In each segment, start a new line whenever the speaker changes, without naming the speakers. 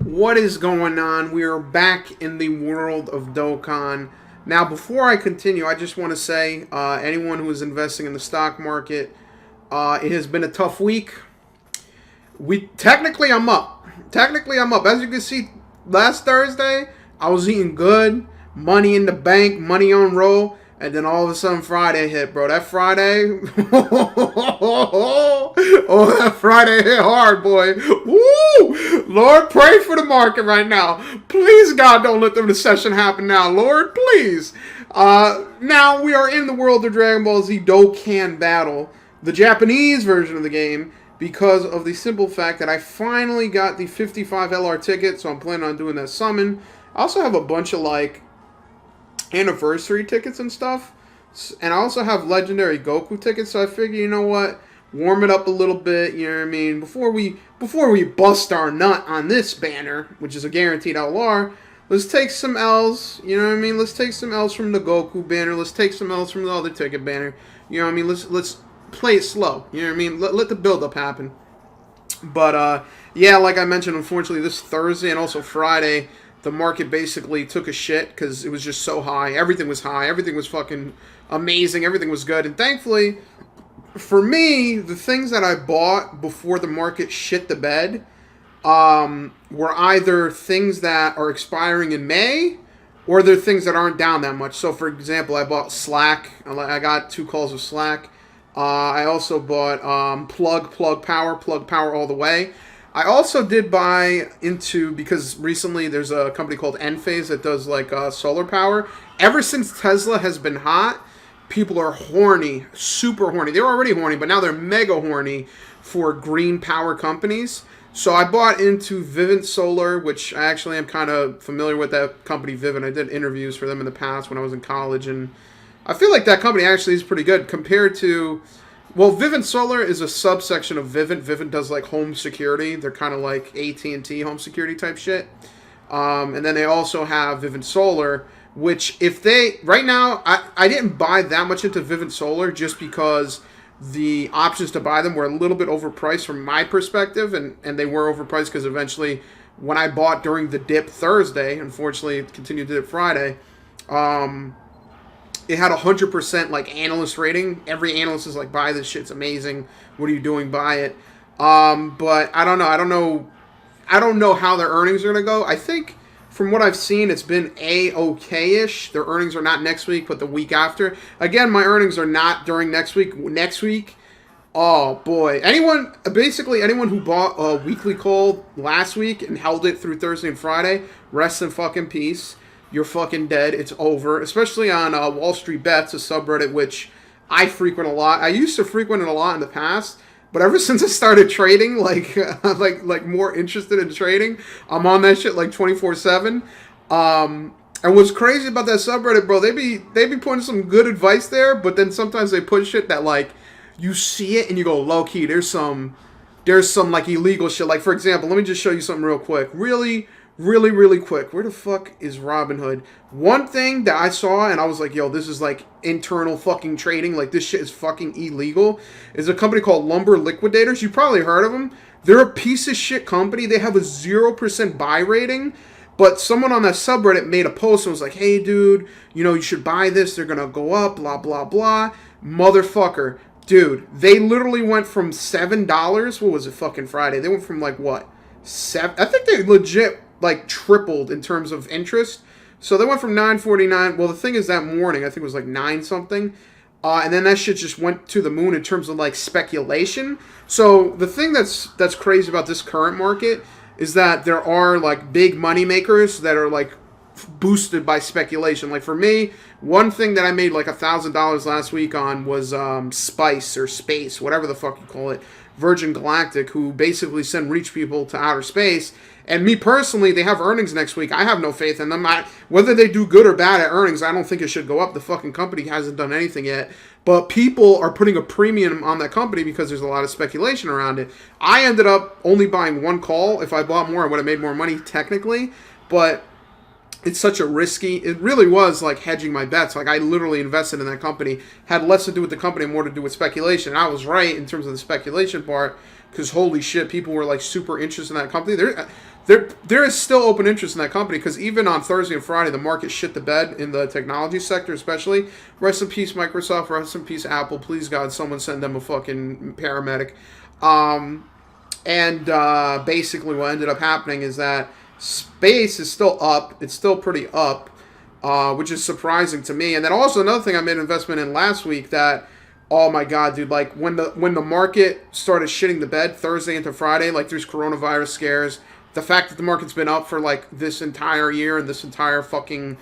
What is going on? We are back in the world of Dokkan. Now, before I continue, I just want to say, anyone who is investing in the stock market, it has been a tough week. Technically, I'm up. Technically, I'm up. As you can see, last Thursday, I was eating good, money in the bank, money on roll, and then all of a sudden Friday hit, bro. That Friday, oh, that Friday hit hard, boy. Woo! Lord, pray for the market right now. Please, God, don't let the recession happen now, Lord, please. Now we are in the world of Dragon Ball Z Dokkan Battle, the Japanese version of the game, because of the simple fact that I finally got the 55 LR ticket, so I'm planning on doing that summon. I also have a bunch of, like, anniversary tickets and stuff, and I also have legendary Goku tickets, so I figure, you know what, warm it up a little bit, you know what I mean, before we bust our nut on this banner, which is a guaranteed LR. Let's take some L's, you know what I mean, let's take some L's from the Goku banner, let's take some L's from the other ticket banner, you know what I mean, let's play it slow, you know what I mean, let the build-up happen. But, yeah, like I mentioned, unfortunately, this Thursday and also Friday, the market basically took a shit because it was just so high. Everything was high. Everything was fucking amazing. Everything was good. And thankfully, for me, the things that I bought before the market shit the bed were either things that are expiring in May or they're things that aren't down that much. So, for example, I bought Slack. I got 2 calls of Slack. I also bought Plug Power all the way. I also did buy into, because recently there's a company called Enphase that does like solar power. Ever since Tesla has been hot, people are horny, super horny. They were already horny, but now they're mega horny for green power companies. So I bought into Vivint Solar, which I actually am kind of familiar with that company, Vivint. I did interviews for them in the past when I was in college, and I feel like that company actually is pretty good compared to... Well, Vivint Solar is a subsection of Vivint. Vivint does, like, home security. They're kind of like AT&T home security type shit. And then they also have Vivint Solar, which if they... Right now, I didn't buy that much into Vivint Solar just because the options to buy them were a little bit overpriced from my perspective. And they were overpriced because eventually, when I bought during the dip Thursday, unfortunately, it continued to dip Friday, it had 100% like analyst rating. Every analyst is like, buy this shit, it's amazing. What are you doing? Buy it. But I don't know. I don't know how their earnings are gonna go. I think from what I've seen, it's been okay-ish. Their earnings are not next week, but the week after. Again, my earnings are not during next week. Next week, oh boy. Basically anyone who bought a weekly call last week and held it through Thursday and Friday, rest in fucking peace. You're fucking dead. It's over. Especially on Wall Street Bets, a subreddit which I frequent a lot. I used to frequent it a lot in the past, but ever since I started trading, like more interested in trading, I'm on that shit like 24/7. And what's crazy about that subreddit, bro? They be putting some good advice there, but then sometimes they put shit that like you see it and you go, low key. There's some like illegal shit. Like for example, let me just show you something real quick. Really quick. Where the fuck is Robinhood? One thing that I saw and I was like, yo, this is like internal fucking trading. Like this shit is fucking illegal. Is a company called Lumber Liquidators. You probably heard of them. They're a piece of shit company. They have a 0% buy rating. But someone on that subreddit made a post and was like, hey, dude, you know, you should buy this. They're going to go up, blah, blah, blah. Motherfucker. Dude, they literally went from $7. What was it, fucking Friday? They went from like what? I think they legit like tripled in terms of interest. So they went from $9.49. Well, the thing is that morning, I think it was like 9 something. And then that shit just went to the moon in terms of like speculation. So the thing that's crazy about this current market is that there are like big money makers that are like boosted by speculation. Like for me, one thing that I made like $1,000 last week on was Spice or Space, whatever the fuck you call it, Virgin Galactic, who basically send rich people to outer space. And me personally, they have earnings next week. I have no faith in them. Whether they do good or bad at earnings, I don't think it should go up. The fucking company hasn't done anything yet. But people are putting a premium on that company because there's a lot of speculation around it. I ended up only buying 1 call. If I bought more, I would have made more money technically. But it's such a risky... It really was like hedging my bets. Like I literally invested in that company. Had less to do with the company and more to do with speculation. And I was right in terms of the speculation part. Because holy shit, people were like super interested in that company. there is still open interest in that company because even on Thursday and Friday, the market shit the bed in the technology sector, especially. Rest in peace, Microsoft. Rest in peace, Apple. Please, God, someone send them a fucking paramedic. And basically, what ended up happening is that space is still up. It's still pretty up, which is surprising to me. And then also another thing I made an investment in last week that, oh my God, dude, like when the market started shitting the bed Thursday into Friday, like there's coronavirus scares. The fact that the market's been up for like this entire year and this entire fucking,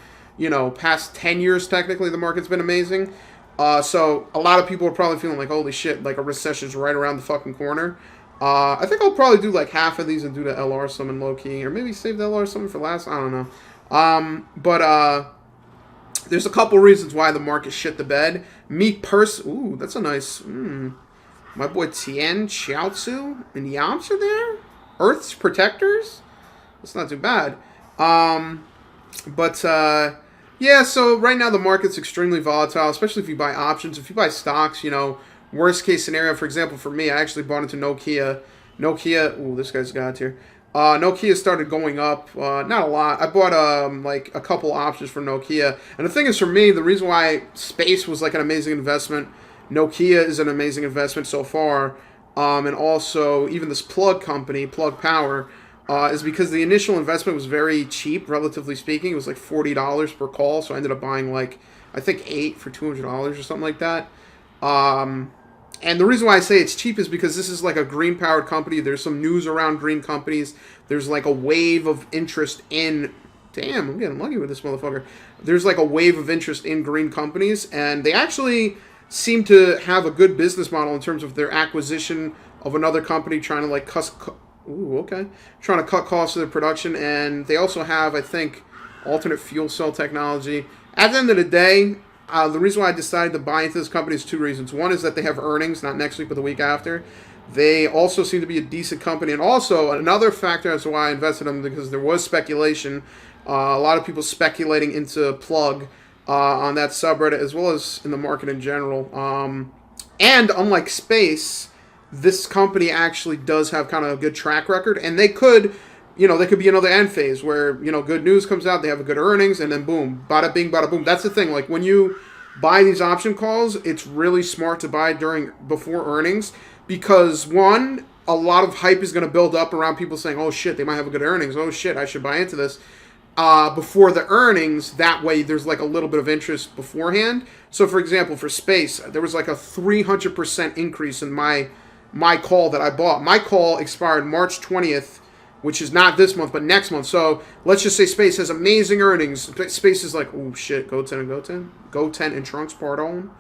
past 10 years, technically, the market's been amazing. So a lot of people are probably feeling like, holy shit, like a recession's right around the fucking corner. I think I'll probably do like half of these and do the LR summon low key, or maybe save the LR summon for last. I don't know. But there's a couple reasons why the market shit the bed. Ooh, that's a nice. My boy Tian Chiaotzu and Yamcha there. Earth's Protectors? That's not too bad. Yeah, so right now the market's extremely volatile, especially if you buy options. If you buy stocks, worst case scenario, for example, for me, I actually bought into Nokia. Ooh, this guy's got here. Nokia started going up, not a lot. I bought like a couple options for Nokia. And the thing is, for me, the reason why space was like an amazing investment, Nokia is an amazing investment so far, and also even this plug company, Plug Power, is because the initial investment was very cheap, relatively speaking. It was like $40 per call, so I ended up buying like, I think 8 for $200 or something like that. And the reason why I say it's cheap is because this is like a green-powered company. There's some news around green companies. There's like a wave of interest in... Damn, I'm getting lucky with this motherfucker. There's like a wave of interest in green companies, and they actually seem to have a good business model in terms of their acquisition of another company trying to like trying to cut costs of their production, and they also have, I think, alternate fuel cell technology. At the end of the day, the reason why I decided to buy into this company is 2 reasons. One is that they have earnings, not next week, but the week after. They also seem to be a decent company. And also, another factor as to why I invested in them, because there was speculation. A lot of people speculating into Plug on that subreddit, as well as in the market in general. And unlike Space, this company actually does have kind of a good track record. And they could... there could be another end phase where, good news comes out, they have a good earnings, and then boom, bada bing, bada boom. That's the thing. Like, when you buy these option calls, it's really smart to buy before earnings because, one, a lot of hype is going to build up around people saying, oh, shit, they might have a good earnings. Oh, shit, I should buy into this. Before the earnings, that way there's, like, a little bit of interest beforehand. So, for example, for Space, there was, like, a 300% increase in my call that I bought. My call expired March 20th, which is not this month, but next month. So let's just say Space has amazing earnings. Space is like, oh shit, Goten and Trunks, pardon.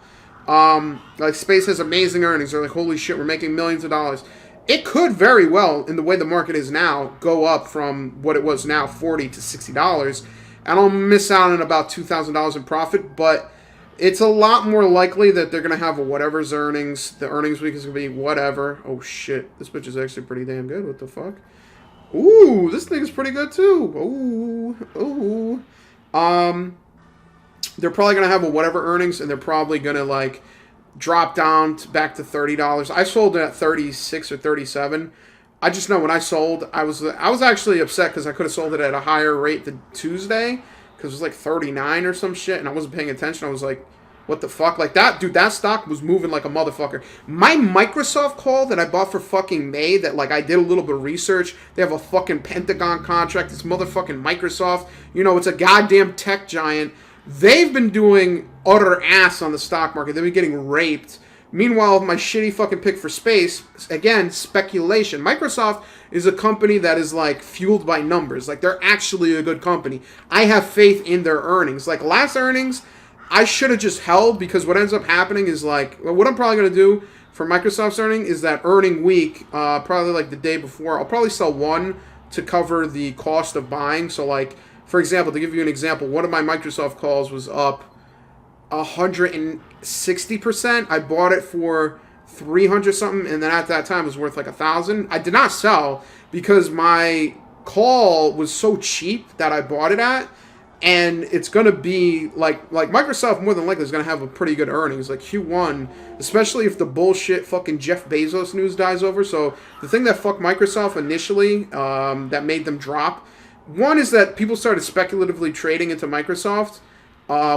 Like Space has amazing earnings. They're like, holy shit, we're making millions of dollars. It could very well, in the way the market is now, go up from what it was now, $40 to $60. And I'll miss out on about $2,000 in profit, but it's a lot more likely that they're going to have whatever's earnings. The earnings week is going to be whatever. Oh shit, this bitch is actually pretty damn good. What the fuck? Ooh, this thing is pretty good too. Ooh. They're probably gonna have whatever earnings, and they're probably gonna like drop down back to $30. I sold it at 36 or 37. I just know when I sold, I was actually upset because I could have sold it at a higher rate than Tuesday because it was like 39 or some shit, and I wasn't paying attention. I was like, what the fuck? Like that, dude, that stock was moving like a motherfucker. My Microsoft call that I bought for fucking May, that like I did a little bit of research. They have a fucking Pentagon contract. It's motherfucking Microsoft. It's a goddamn tech giant. They've been doing utter ass on the stock market. They've been getting raped. Meanwhile, my shitty fucking pick for Space, again, speculation. Microsoft is a company that is like fueled by numbers. Like they're actually a good company. I have faith in their earnings. Like last earnings, I should have just held, because what ends up happening is like, what I'm probably going to do for Microsoft's earning is that earning week, probably like the day before, I'll probably sell one to cover the cost of buying. So like, for example, to give you an example, one of my Microsoft calls was up 160%. I bought it for 300 something, and then at that time it was worth like 1,000. I did not sell because my call was so cheap that I bought it at. and it's going to be like Microsoft more than likely is going to have a pretty good earnings like Q1, especially if the bullshit fucking Jeff Bezos news dies over. So the thing that fucked Microsoft initially, that made them drop, one is that people started speculatively trading into Microsoft,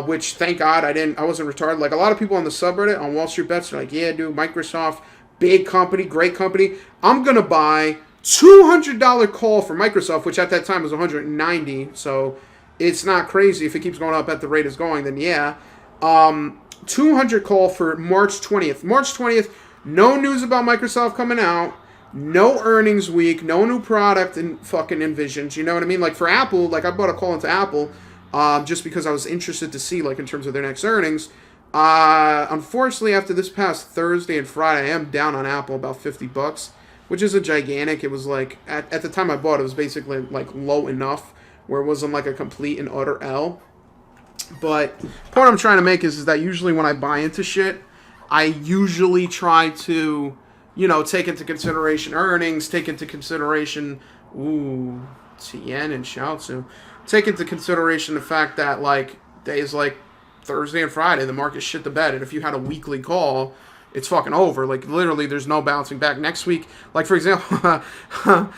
which thank God I wasn't retarded. Like a lot of people on the subreddit on Wall Street Bets are like, yeah, dude, Microsoft, big company, great company. I'm gonna buy $200 call for Microsoft, which at that time was 190. So it's not crazy if it keeps going up at the rate it's going. Then yeah, 200 call for March 20th. March 20th. No news about Microsoft coming out. No earnings week, no new product and fucking envisions. You know what I mean? Like for Apple, like I bought a call into Apple, just because I was interested to see like in terms of their next earnings. Unfortunately, after this past Thursday and Friday, I am down on Apple about $50, which isn't gigantic. It was like at the time I bought it was basically like low enough where it wasn't like a complete and utter L. But the point I'm trying to make is that usually when I buy into shit, I usually try to, you know, take into consideration earnings, take into consideration, Tien and Xiaozu, take into consideration the fact that, like, days like Thursday and Friday, the market shit the bed, and if you had a weekly call, it's fucking over. Like, literally, there's no bouncing back. Next week, like, for example, on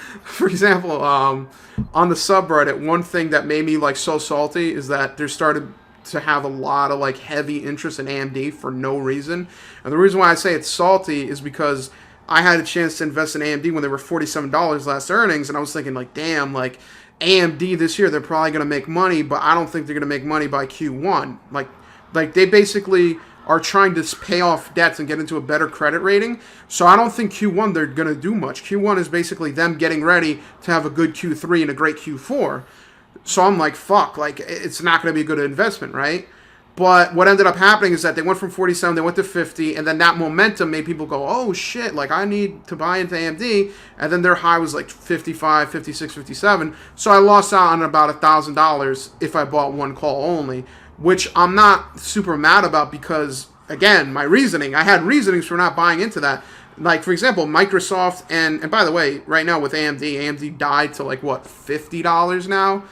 the subreddit, one thing that made me, like, so salty is that there started to have a lot of, like, heavy interest in AMD for no reason. And the reason why I say it's salty is because I had a chance to invest in AMD when they were $47 last earnings, and I was thinking, like, damn, like, AMD this year, they're probably going to make money, but I don't think they're going to make money by Q1. Like they basically are trying to pay off debts and get into a better credit rating, so I don't think Q1 they're going to do much. Q1 is basically them getting ready to have a good Q3 and a great Q4. So I'm like, fuck, like, it's not going to be a good investment, right? But what ended up happening is that they went from 47, they went to 50, and then that momentum made people go, oh shit, like I need to buy into AMD, and then their high was like 55, 56, 57, so I lost out on about $1,000 if I bought one call only, which I'm not super mad about because, again, my reasoning, I had reasonings for not buying into that. Like, for example, Microsoft, and by the way, right now with AMD died to like, what, $50 now?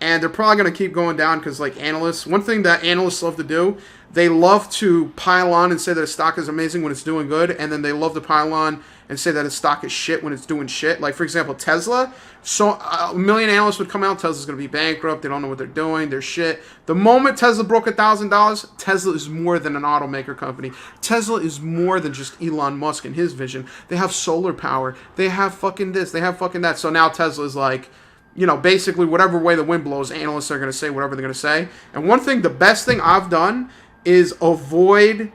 And they're probably going to keep going down because, like, analysts, one thing that analysts love to do, they love to pile on and say that a stock is amazing when it's doing good, and then they love to pile on and say that a stock is shit when it's doing shit. Like, for example, Tesla, so a million analysts would come out, Tesla's going to be bankrupt, they don't know what they're doing, they're shit. The moment Tesla broke $1,000, Tesla is more than an automaker company. Tesla is more than just Elon Musk and his vision. They have solar power, they have fucking this, they have fucking that. So now Tesla's like, you know, basically whatever way the wind blows, analysts are going to say whatever they're going to say. And one thing, the best thing I've done is avoid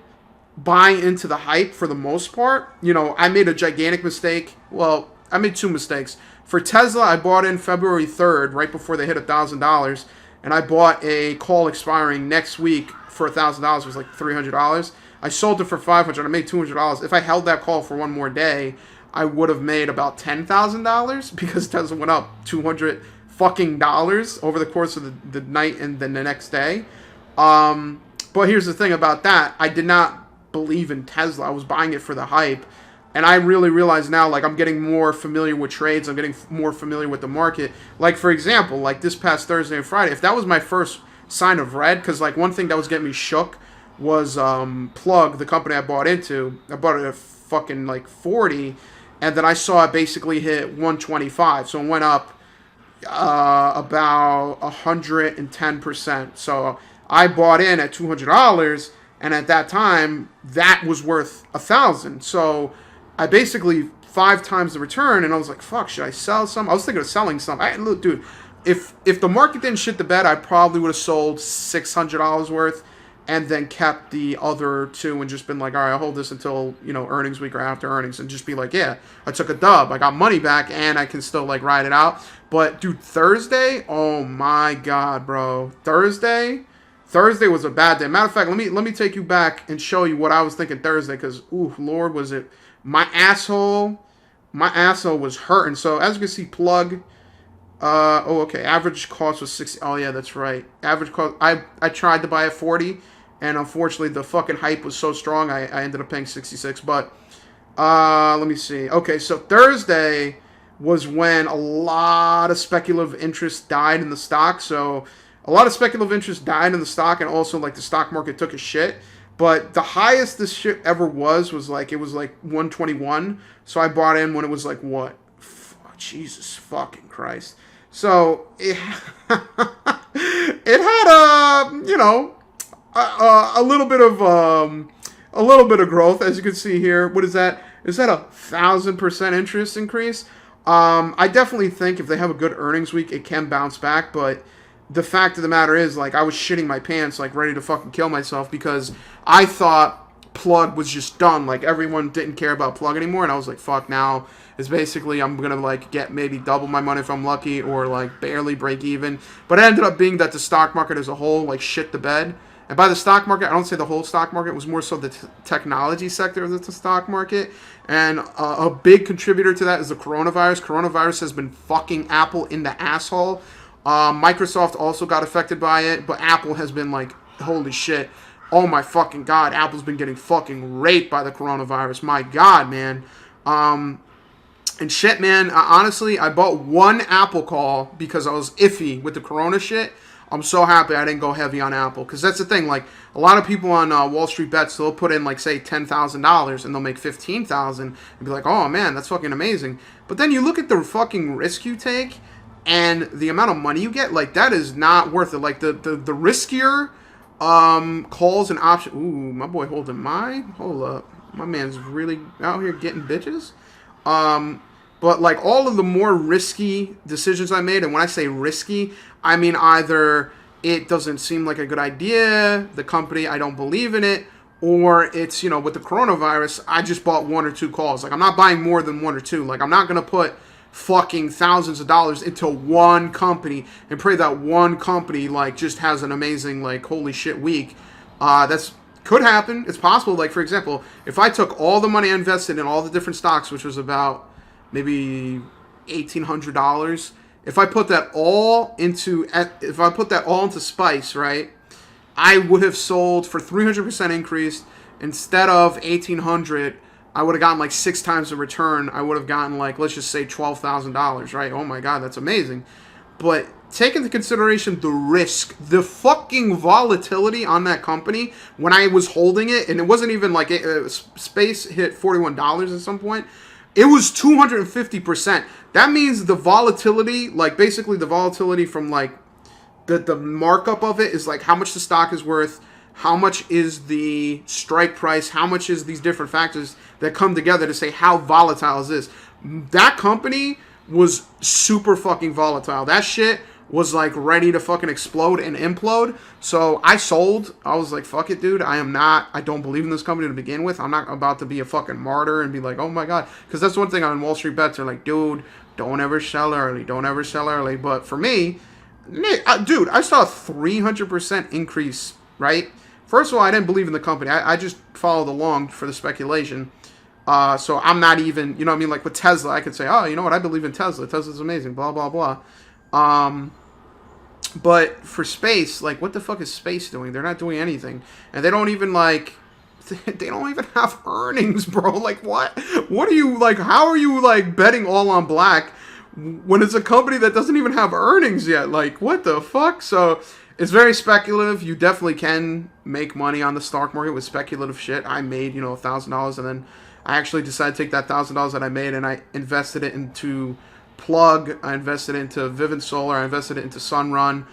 buying into the hype for the most part. You know, I made a gigantic mistake. Well, I made two mistakes. For Tesla, I bought in February 3rd, right before they hit $1,000, and I bought a call expiring next week for $1,000. It was like $300. I sold it for $500. I made $200. If I held that call for one more day, I would have made about $10,000 because Tesla went up $200 fucking dollars over the course of the night and then the next day. But here's the thing about that. I did not believe in Tesla. I was buying it for the hype. And I really realize now, like, I'm getting more familiar with trades. I'm getting more familiar with the market. Like, for example, like this past Thursday and Friday, if that was my first sign of red, because, like, one thing that was getting me shook was Plug, the company I bought into. I bought it at fucking, like, 40, and then I saw it basically hit 125. So it went up about 110%. So I bought in at $200, and at that time, that was worth $1,000. So I basically 5 times the return, and I was like, fuck, should I sell some? I was thinking of selling some. Look, dude, if the market didn't shit the bed, I probably would have sold $600 worth and then kept the other 2 and just been like, all right, I'll hold this until, you know, earnings week or after earnings, and just be like, yeah, I took a dub. I got money back, and I can still, like, ride it out. But, dude, Thursday, oh, my God, bro. Thursday was a bad day. Matter of fact, let me take you back and show you what I was thinking Thursday, because, ooh, Lord, was it... My asshole was hurting. So, as you can see, Plug... okay, average cost was 60. Oh, yeah, that's right. Average cost... I tried to buy at 40, and unfortunately, the fucking hype was so strong, I ended up paying 66. But, let me see. Okay, so Thursday was when a lot of speculative interest died in the stock. So, a lot of speculative interest died in the stock, and also like the stock market took a shit. But the highest this shit ever was like, it was like 121. So I bought in when it was like what? Jesus fucking Christ. So it, it had a little bit of growth, as you can see here. What is that? Is that 1,000% interest increase? I definitely think if they have a good earnings week, it can bounce back. But the fact of the matter is, like, I was shitting my pants, like, ready to fucking kill myself because I thought Plug was just done. Like, everyone didn't care about Plug anymore, and I was like, fuck, now is basically I'm gonna, like, get maybe double my money if I'm lucky, or, like, barely break even. But it ended up being that the stock market as a whole, like, shit the bed. And by the stock market, I don't say the whole stock market. It was more so the technology sector of the stock market. And a big contributor to that is the coronavirus. Coronavirus has been fucking Apple in the asshole. Microsoft also got affected by it, but Apple has been like, holy shit. Oh my fucking God, Apple's been getting fucking raped by the coronavirus. My God, man. And shit, man, honestly, I bought one Apple call because I was iffy with the corona shit. I'm so happy I didn't go heavy on Apple. Because that's the thing, like, a lot of people on Wall Street Bets, they'll put in, like, say, $10,000 and they'll make $15,000 and be like, oh, man, that's fucking amazing. But then you look at the fucking risk you take and the amount of money you get, like, that is not worth it. Like, the riskier calls and options. Ooh, my boy holding mine. Hold up. My man's really out here getting bitches. But, like, all of the more risky decisions I made, and when I say risky, I mean either it doesn't seem like a good idea, the company, I don't believe in it, or it's, with the coronavirus, I just bought one or two calls. Like, I'm not buying more than one or two. Like, I'm not going to put fucking thousands of dollars into one company and pray that one company, like, just has an amazing, like, holy shit week. That's could happen. It's possible. Like, for example, if I took all the money I invested in all the different stocks, which was about maybe $1,800. If I put that all into Spice, right, I would have sold for 300% increase. Instead of $1,800, I would have gotten like 6 times the return. I would have gotten, like, let's just say $12,000, right? Oh my God, that's amazing. But take into consideration the risk, the fucking volatility on that company when I was holding it, and it wasn't even like Space hit $41 at some point. It was 250%. That means the volatility, like, basically the volatility from, like, the markup of it is, like, how much the stock is worth, how much is the strike price, how much is these different factors that come together to say how volatile is this. That company was super fucking volatile. That shit was, like, ready to fucking explode and implode. So I sold. I was like, fuck it, dude. I don't believe in this company to begin with. I'm not about to be a fucking martyr and be like, oh my God. Because that's one thing on Wall Street Bets. They're like, dude, don't ever sell early. Don't ever sell early. But for me, dude, I saw a 300% increase, right? First of all, I didn't believe in the company. I just followed along for the speculation. So I'm not even, you know what I mean? Like with Tesla, I could say, oh, you know what? I believe in Tesla. Tesla's amazing, blah, blah, blah. But for Space, like, what the fuck is Space doing? They're not doing anything. And they don't even, like, they don't even have earnings, bro. Like, what? What are you, like, how are you, like, betting all on black when it's a company that doesn't even have earnings yet? Like, what the fuck? So it's very speculative. You definitely can make money on the stock market with speculative shit. I made, $1,000, and then I actually decided to take that $1,000 that I made and I invested it into Plug. I invested into Vivint Solar. I invested it into Sunrun,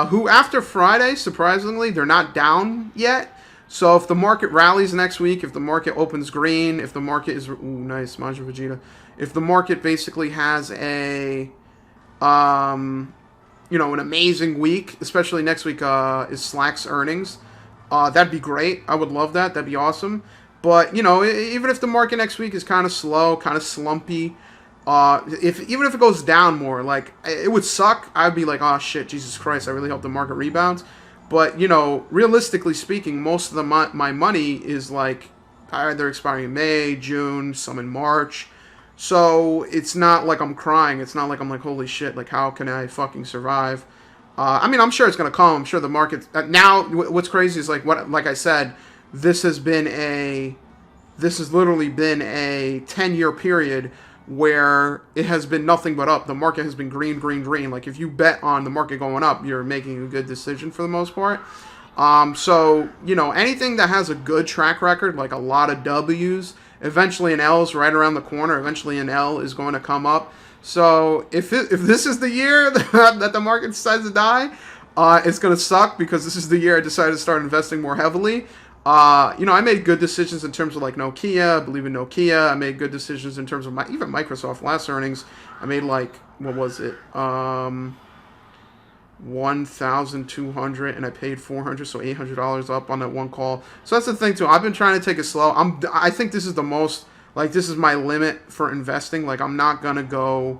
who after Friday, surprisingly, they're not down yet. So if the market rallies next week, if the market opens green, if the market is nice, Manja Vegeta, if the market basically has a an amazing week, especially next week is Slack's earnings, that'd be great. I would love that. That'd be awesome. But even if the market next week is kind of slow, kind of slumpy. Even if it goes down more, like, it would suck. I'd be like, oh shit, Jesus Christ, I really hope the market rebounds. But, realistically speaking, most of my money is, like, either expiring in May, June, some in March. So it's not like I'm crying. It's not like I'm like, holy shit, like, how can I fucking survive? I mean, I'm sure it's going to come. I'm sure the market... now, what's crazy is, like I said, this has literally been a 10-year period where it has been nothing but up. The market has been green, green, green. Like if you bet on the market going up, you're making a good decision for the most part. So, anything that has a good track record, like a lot of W's, eventually an L is right around the corner. Eventually an L is going to come up. So if this is the year that the market decides to die, it's going to suck because this is the year I decided to start investing more heavily. I made good decisions in terms of like Nokia. I believe in Nokia. I made good decisions in terms of even Microsoft last earnings. I made like, what was it? 1,200 and I paid 400, so $800 up on that one call. So that's the thing too. I've been trying to take it slow. I think this is the most, like, this is my limit for investing. Like, I'm not gonna go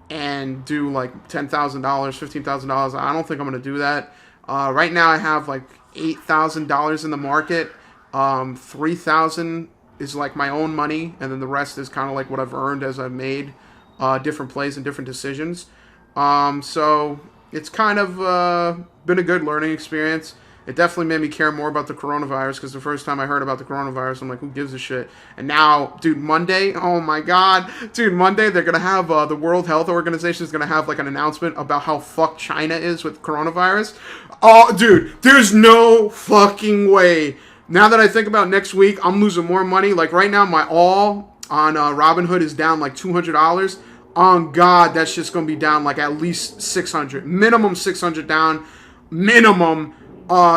and do like $10,000, $15,000. I don't think I'm gonna do that. Right now I have like $8,000 in the market. 3,000 is like my own money, and then the rest is kind of like what I've earned as I've made different plays and different decisions. So it's kind of been a good learning experience. It definitely made me care more about the coronavirus because the first time I heard about the coronavirus, I'm like, who gives a shit? And now, dude, Monday, oh my God. Dude, Monday, they're going to have, the World Health Organization is going to have like an announcement about how fucked China is with coronavirus. Oh, dude, there's no fucking way. Now that I think about next week, I'm losing more money. Like right now, my all on Robinhood is down like $200. On God, that's just going to be down like at least 600. Minimum 600 down. Minimum.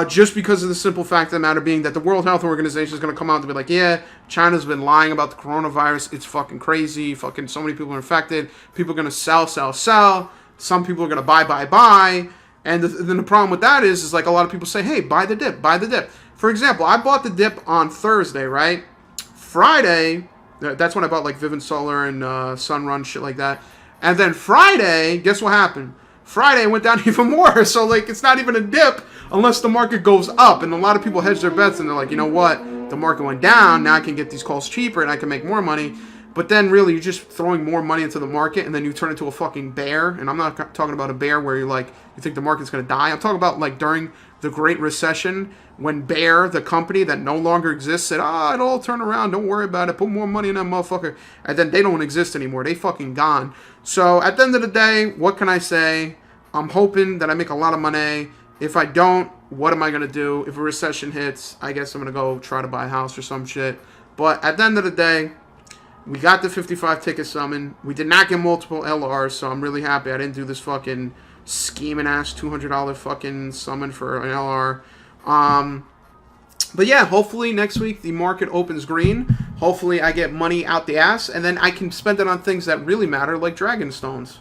Just because of the simple fact of the matter being that the World Health Organization is going to come out and be like, yeah, China's been lying about the coronavirus. It's fucking crazy. Fucking so many people are infected. People are going to sell. Some people are going to buy. And then the problem with that is like a lot of people say, hey, buy the dip. For example, I bought the dip on Thursday, right? Friday, that's when I bought like Vivint Solar and Sunrun, shit like that. And then Friday, guess what happened? Friday went down even more. So like it's not even a dip unless the market goes up. And a lot of people hedge their bets and they're like, you know what? The market went down. Now I can get these calls cheaper and I can make more money. But then really you're just throwing more money into the market and then you turn into a fucking bear. And I'm not talking about a bear where you're like, you think the market's going to die. I'm talking about like during the Great Recession when Bear, the company that no longer exists, said, it'll all turn around. Don't worry about it. Put more money in that motherfucker. And then they don't exist anymore. They fucking gone. So at the end of the day, what can I say? I'm hoping that I make a lot of money. If I don't, what am I going to do? If a recession hits, I guess I'm going to go try to buy a house or some shit. But at the end of the day, we got the 55 ticket summon. We did not get multiple LRs, so I'm really happy I didn't do this fucking scheming ass $200 fucking summon for an LR. But yeah, hopefully next week the market opens green. Hopefully I get money out the ass, and then I can spend it on things that really matter, like Dragon Stones.